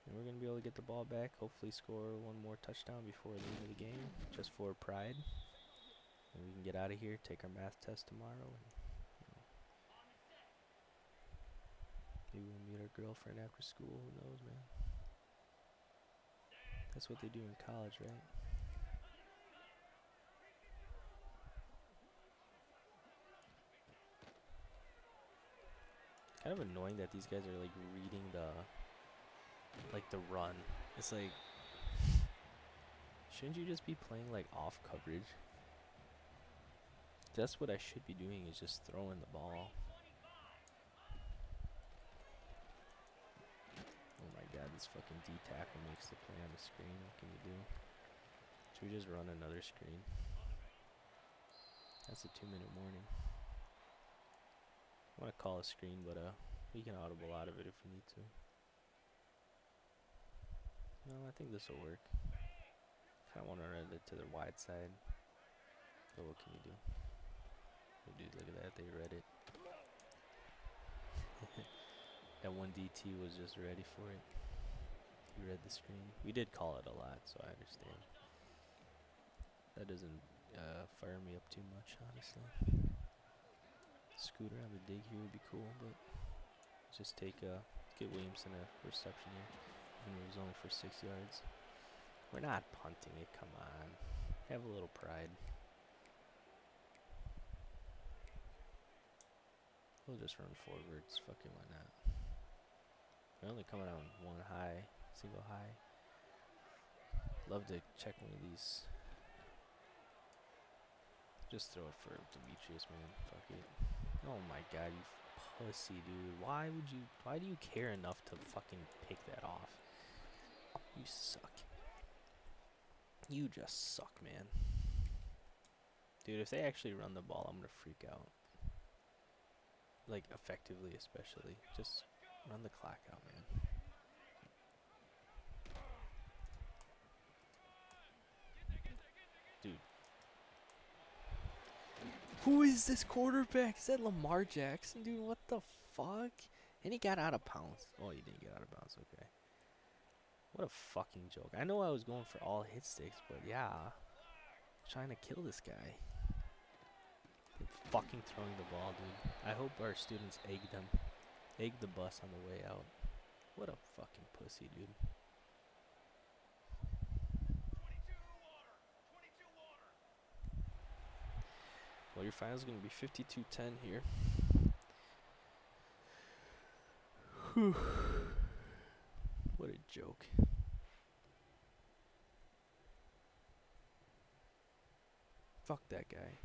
And we're going to be able to get the ball back. Hopefully score one more touchdown before the end of the game. Just for pride. And we can get out of here, take our math test tomorrow. And, you know, maybe we'll meet our girlfriend after school. Who knows, man? That's what they do in college, right? Kind of annoying that these guys are like reading the run. It's like, shouldn't you just be playing like off coverage? That's what I should be doing, is just throwing the ball. Oh my god, this fucking D tackle makes the play on the screen. What can you do? Should we just run another screen? That's a 2-minute warning. I want to call a screen, but we can audible out of it if we need to. No, I think this will work. Kind of want to run it to the wide side. But what can you do? Oh, dude, look at that. They read it. That one DT was just ready for it. He read the screen. We did call it a lot, so I understand. That doesn't fire me up too much, honestly. Scooter on the dig here would be cool, but just get Williamson a reception here, even though it was only for 6 yards. We're not punting it, come on. Have a little pride. We'll just run forwards. Fucking why not? We're only coming out on one high, single high. Love to check one of these. Just throw it for Demetrius, man. Fuck it. Oh my god, you pussy, dude. Why do you care enough to fucking pick that off? You suck. You just suck, man. Dude, if they actually run the ball, I'm gonna freak out. Like, effectively, especially. Just run the clock out, man. Dude. Who is this quarterback? Is that Lamar Jackson? Dude, what the fuck? And he got out of bounds. Oh, he didn't get out of bounds. Okay. What a fucking joke. I know I was going for all hit sticks, but yeah. Trying to kill this guy. Fucking throwing the ball, dude. I hope our students egg them. Egg the bus on the way out. What a fucking pussy, dude. Well, your final's going to be 52-10 here. Whew. What a joke. Fuck that guy.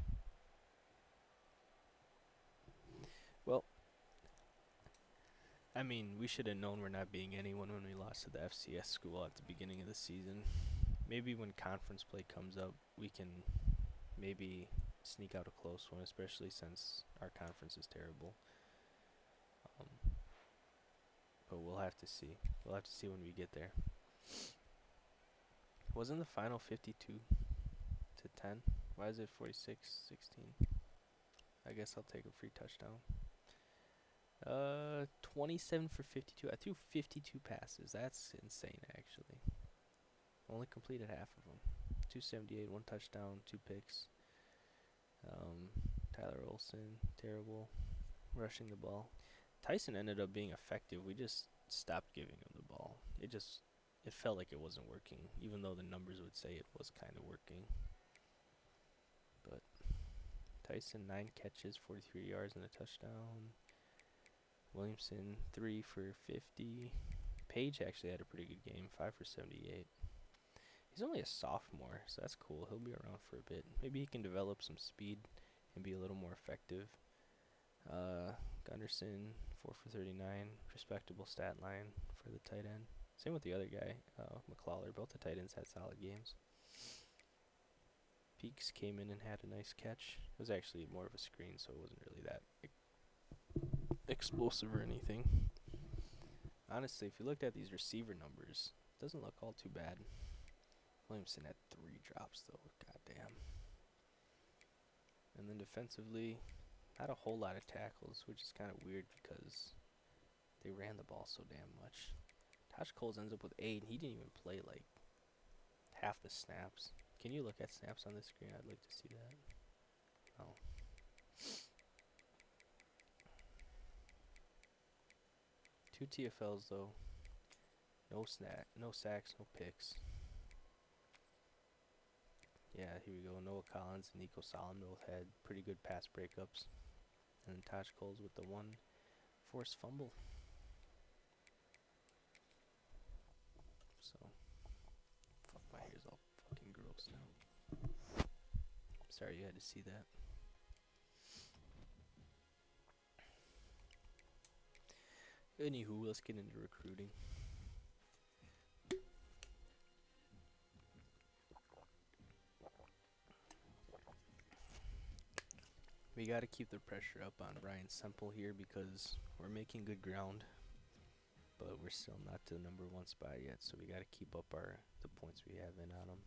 Well, I mean, we should have known we're not being anyone when we lost to the FCS school at the beginning of the season. Maybe when conference play comes up, we can maybe sneak out a close one, especially since our conference is terrible. But we'll have to see. We'll have to see when we get there. Wasn't the final 52-10? Why is it 46-16? I guess I'll take a free touchdown. 27 for 52. I threw 52 passes. That's insane, actually. Only completed half of them. 278, 1 touchdown, 2 picks. Tyler Olsen, terrible. Rushing the ball. Tyson ended up being effective. We just stopped giving him the ball. It felt like it wasn't working, even though the numbers would say it was kind of working. But Tyson, 9 catches, 43 yards and a touchdown. Williamson, 3 for 50. Page actually had a pretty good game, 5 for 78. He's only a sophomore, so that's cool. He'll be around for a bit. Maybe he can develop some speed and be a little more effective. Gunderson, 4 for 39. Respectable stat line for the tight end. Same with the other guy, McLawler. Both the tight ends had solid games. Peaks came in and had a nice catch. It was actually more of a screen, so it wasn't really that explosive or anything. Honestly, if you looked at these receiver numbers, it doesn't look all too bad. Williamson had 3 drops, though. Goddamn. And then defensively, not a whole lot of tackles, which is kind of weird because they ran the ball so damn much. Tosh Coles ends up with 8, and he didn't even play like half the snaps. Can you look at snaps on this screen? I'd like to see that. Oh. 2 TFLs though. No sacks, no picks. Yeah, here we go. Noah Collins and Nico Solomon both had pretty good pass breakups. And then Tosh Coles with the 1 forced fumble. So, fuck, my hair's all fucking gross now. Sorry you had to see that. Anywho, let's get into recruiting. We got to keep the pressure up on Brian Semple here because we're making good ground, but we're still not to the number 1 spot yet, so we got to keep up the points we have in on him.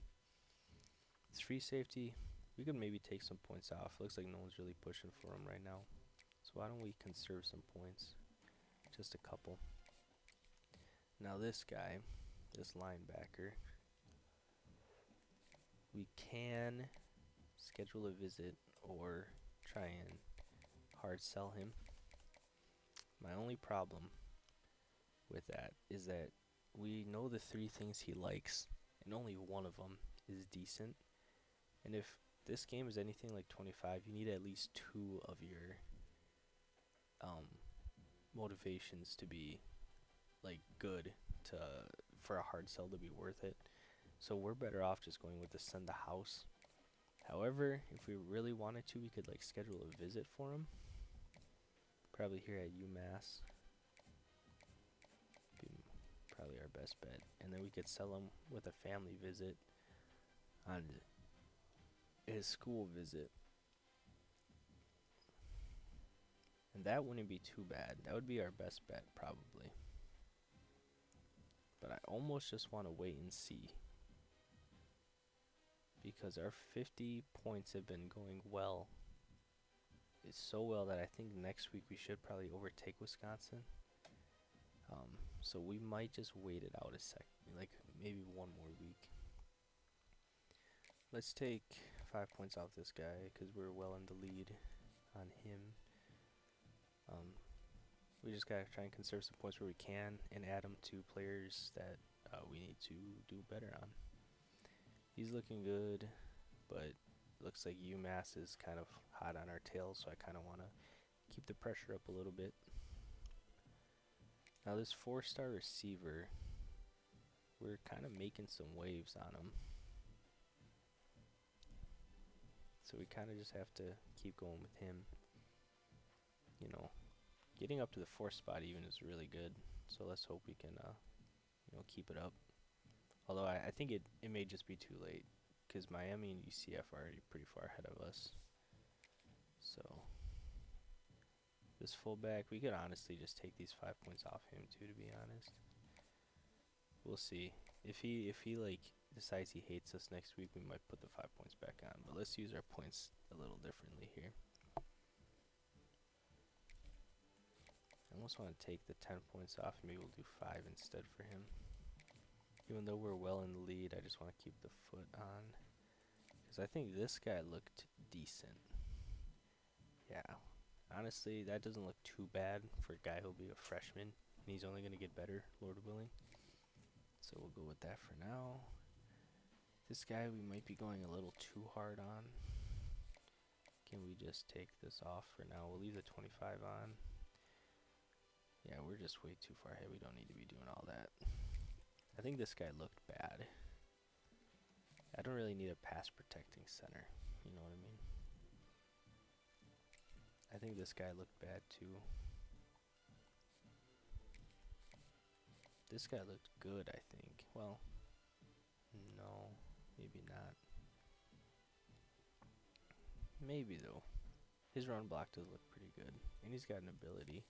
It's free safety. We could maybe take some points off. Looks like no one's really pushing for him right now, so why don't we conserve some points? Just a couple. Now this guy, this linebacker, we can schedule a visit or try and hard sell him. My only problem with that is that we know the 3 things he likes, and only one of them is decent. And if this game is anything like 25, you need at least 2 of your motivations to be like good to for a hard sell to be worth it. So we're better off just going with the send the house. However, if we really wanted to, we could like schedule a visit for him. Probably here at UMass. Be probably our best bet. And then we could sell him with a family visit on his school visit. And that wouldn't be too bad. That would be our best bet, probably. But I almost just want to wait and see. Because our 50 points have been going well. It's so well that I think next week we should probably overtake Wisconsin. So we might just wait it out a sec. Like maybe one more week. Let's take 5 points off this guy because we're well in the lead on him. We just gotta try and conserve some points where we can and add them to players that we need to do better on. He's looking good, but looks like UMass is kind of hot on our tail, so I kind of want to keep the pressure up a little bit. Now this 4-star receiver, we're kind of making some waves on him. So we kind of just have to keep going with him. You know, getting up to the 4th spot even is really good. So let's hope we can, keep it up. Although I think it may just be too late because Miami and UCF are already pretty far ahead of us. So this fullback, we could honestly just take these 5 points off him too, to be honest. We'll see. If he like decides he hates us next week, we might put the 5 points back on. But let's use our points a little differently here. I almost want to take the 10 points off and maybe we'll do 5 instead for him. Even though we're well in the lead, I just want to keep the foot on. Because I think this guy looked decent. Yeah. Honestly, that doesn't look too bad for a guy who'll be a freshman. And he's only going to get better, Lord willing. So we'll go with that for now. This guy we might be going a little too hard on. Can we just take this off for now? We'll leave the 25 on. Yeah, we're just way too far ahead. We don't need to be doing all that. I think this guy looked bad. I don't really need a pass protecting center. You know what I mean? I think this guy looked bad too. This guy looked good, I think. Well, no, maybe not. Maybe though. His run block does look pretty good. And he's got an ability.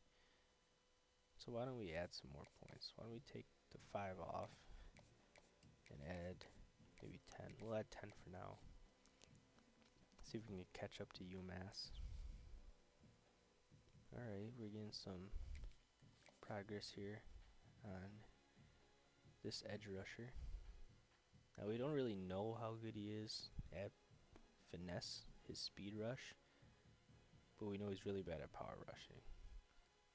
So why don't we add some more points? Why don't we take the 5 off and add maybe 10. We'll add 10 for now. See if we can catch up to UMass. Alright, we're getting some progress here on this edge rusher. Now we don't really know how good he is at finesse, his speed rush, but we know he's really bad at power rushing.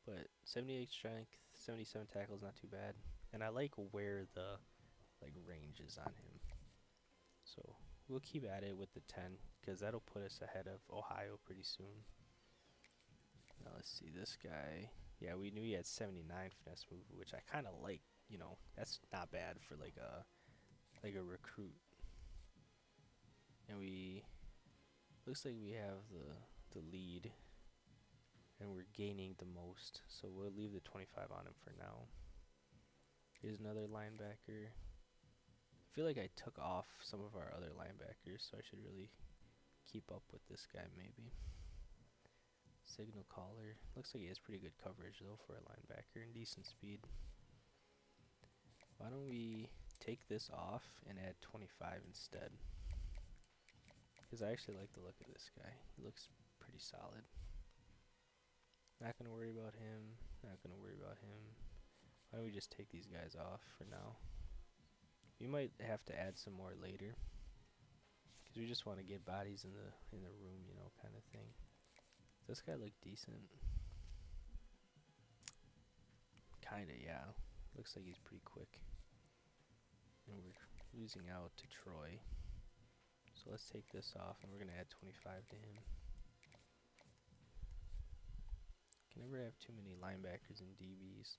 But 78 strength, 77 tackle is not too bad. And I like where the range is on him. So we'll keep at it with the 10 because that'll put us ahead of Ohio pretty soon. Now let's see this guy. Yeah, we knew he had 79 finesse move, which I kind of like. You know, that's not bad for like a recruit. And we looks like we have the lead. And we're gaining the most, so we'll leave the 25 on him for now. Here's another linebacker. I feel like I took off some of our other linebackers, so I should really keep up with this guy maybe. Signal caller. Looks like he has pretty good coverage though for a linebacker and decent speed. Why don't we take this off and add 25 instead? Because I actually like the look of this guy. He looks pretty solid. Not going to worry about him. Not going to worry about him. Why don't we just take these guys off for now? We might have to add some more later. Because we just want to get bodies in the room, you know, kind of thing. Does this guy look decent? Kinda, yeah. Looks like he's pretty quick. And we're losing out to Troy. So let's take this off and we're going to add 25 to him. Can Never have too many linebackers and DBs.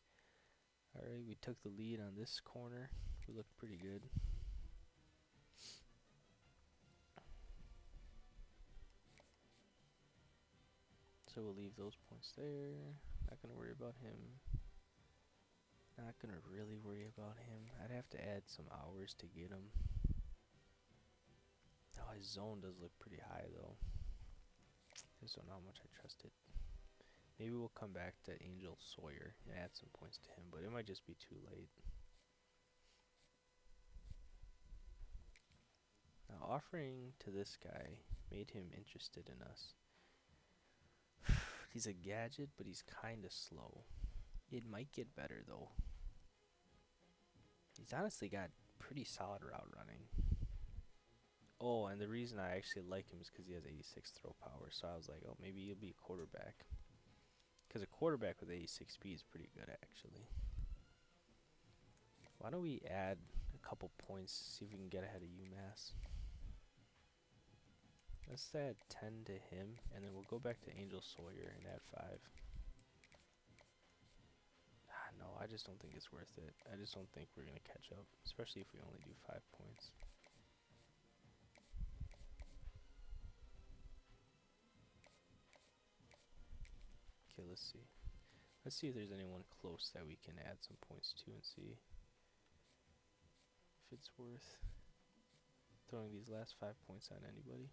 Alright, we took the lead on this corner. We looked pretty good. So we'll leave those points there. Not going to worry about him. Not going to really worry about him. I'd have to add some hours to get him. Oh, his zone does look pretty high, though. I just don't know how much I trust it. Maybe we'll come back to Angel Sawyer and add some points to him, but it might just be too late. Now, offering to this guy made him interested in us. He's a gadget, but he's kind of slow. It might get better, though. He's honestly got pretty solid route running. Oh, and the reason I actually like him is because he has 86 throw power. So I was like, oh, maybe he'll be a quarterback. Because a quarterback with 86 speed is pretty good, actually. Why don't we add a couple points, see if we can get ahead of UMass. Let's add 10 to him, and then we'll go back to Angel Sawyer and add 5. No, I just don't think it's worth it. I just don't think we're going to catch up, especially if we only do 5 points. Okay, let's see. Let's see if there's anyone close that we can add some points to and see if it's worth throwing these last 5 points on anybody.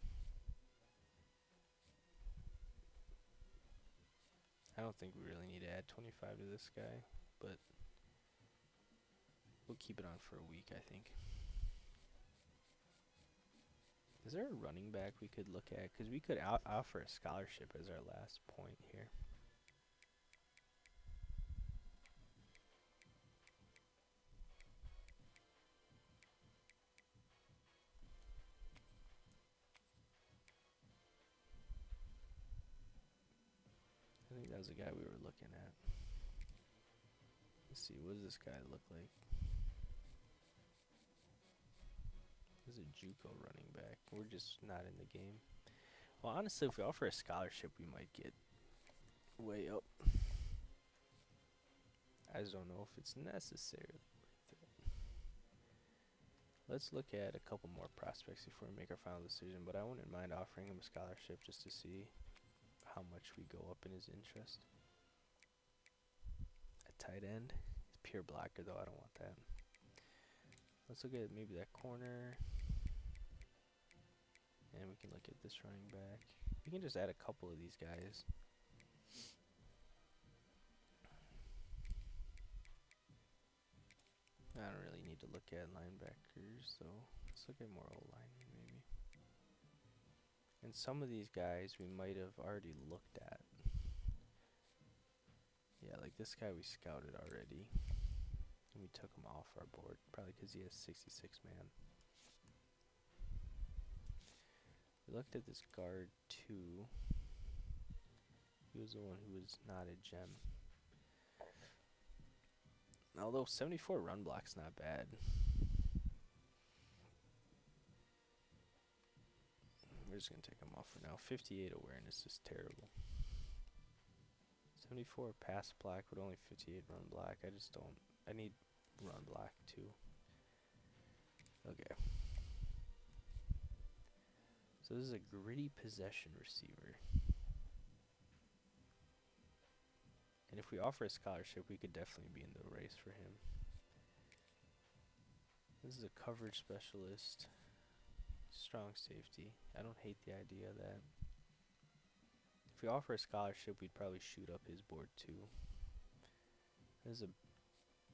I don't think we really need to add 25 to this guy, but we'll keep it on for a week, I think. Is there a running back we could look at? Because we could offer a scholarship as our last point here. I think that was the guy we were looking at. Let's see, what does this guy look like? This is a JUCO running back. We're just not in the game. Well, honestly, if we offer a scholarship, we might get way up. I just don't know if it's necessarily worth it. Let's look at a couple more prospects before we make our final decision, but I wouldn't mind offering him a scholarship just to see how much we go up in his interest. A tight end. He's pure blocker, though. I don't want that. Let's look at maybe that corner. And we can look at this running back. We can just add a couple of these guys. I don't really need to look at linebackers, so let's look at more O-linemen maybe. And some of these guys we might have already looked at. Yeah, like this guy we scouted already. And we took him off our board, probably because he has 66 man. We looked at this guard too. He was the one who was not a gem. Although 74 run block's not bad. We're just going to take him off for now. 58 awareness is terrible. 74 pass block with only 58 run block. I just don't. I need run block too. Okay. So this is a gritty possession receiver. And if we offer a scholarship, we could definitely be in the race for him. This is a coverage specialist. Strong safety. I don't hate the idea of that. If we offer a scholarship, we'd probably shoot up his board too.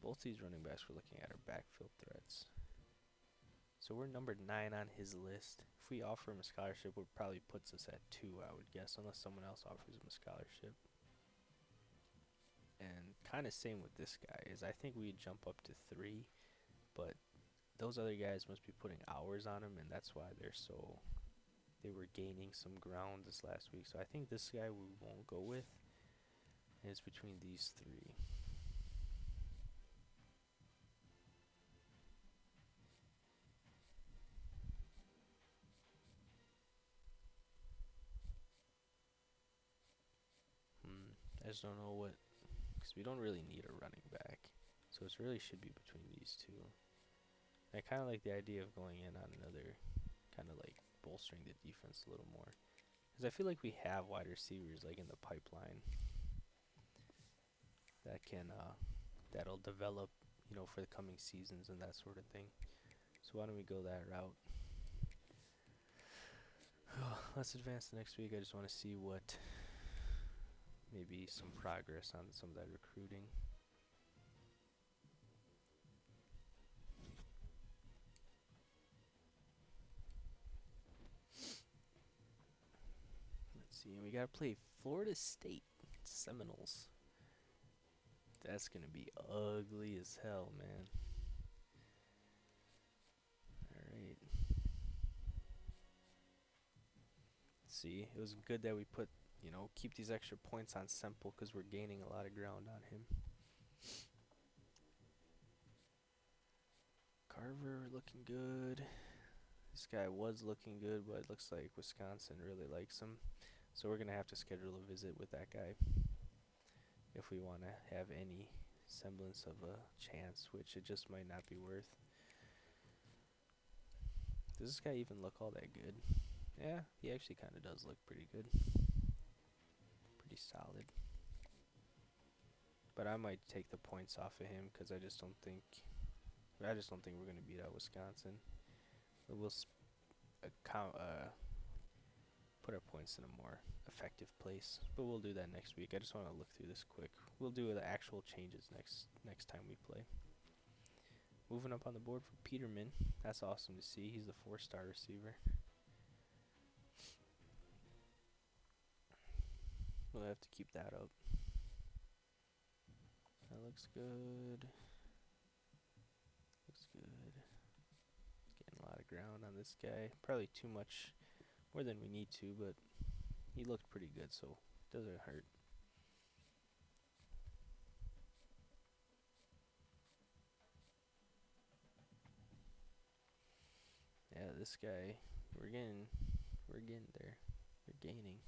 Both these running backs we're looking at are backfield threats. So we're number 9 on his list. If we offer him a scholarship, it probably puts us at 2, I would guess, unless someone else offers him a scholarship. And kind of same with this guy, is I think we'd jump up to 3, but those other guys must be putting hours on him, and that's why they were gaining some ground this last week. So I think this guy we won't go with, and it's between these 3. I just don't know what, because we don't really need a running back. So it really should be between these two. I kind of like the idea of going in on another, kind of like bolstering the defense a little more. Because I feel like we have wide receivers like in the pipeline that can, that'll develop, for the coming seasons and that sort of thing. So why don't we go that route? Let's advance to next week. I just want to see what, maybe some progress on some of that recruiting. Let's see. We got to play Florida State Seminoles. That's going to be ugly as hell, man. Alright. See, it was good that we put, keep these extra points on Semple because we're gaining a lot of ground on him. Carver looking good. This guy was looking good, but it looks like Wisconsin really likes him. So we're going to have to schedule a visit with that guy if we want to have any semblance of a chance, which it just might not be worth. Does this guy even look all that good? Yeah, he actually kind of does look pretty good. Pretty solid. But I might take the points off of him because I just don't think we're going to beat out Wisconsin. But we'll put our points in a more effective place. But we'll do that next week. I just want to look through this quick. We'll do the actual changes next time we play. Moving up on the board for Peterman. That's awesome to see. He's the 4-star receiver. We'll have to keep that up. That looks good. Looks good. Getting a lot of ground on this guy. Probably too much, more than we need to, but he looked pretty good, so it doesn't hurt. Yeah, this guy, we're getting there. We're gaining.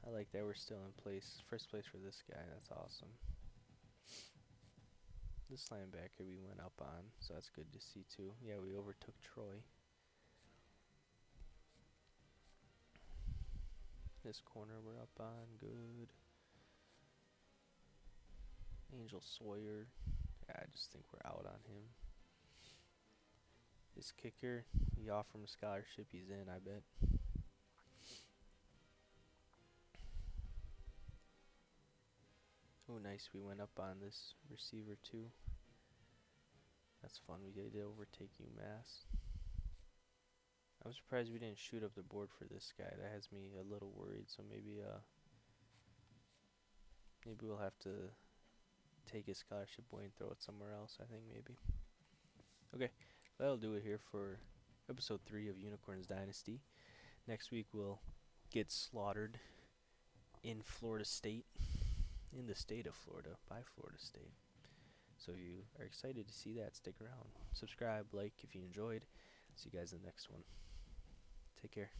I like that we're still in first place for this guy. That's awesome. This linebacker we went up on, so that's good to see too. Yeah, we overtook Troy. This corner we're up on, good. Angel Sawyer, yeah, I just think we're out on him. This kicker, we offer him a scholarship, he's in, I bet. Oh, nice, we went up on this receiver too. That's fun, we did overtake UMass. I'm surprised we didn't shoot up the board for this guy. That has me a little worried, so maybe we'll have to take his scholarship away and throw it somewhere else, I think maybe. Okay, that'll do it here for episode 3 of Unicorns Dynasty. Next week we'll get slaughtered in Florida State, in the state of Florida, by Florida State. So if you are excited to see that, stick around. Subscribe, like if you enjoyed. See you guys in the next one. Take care.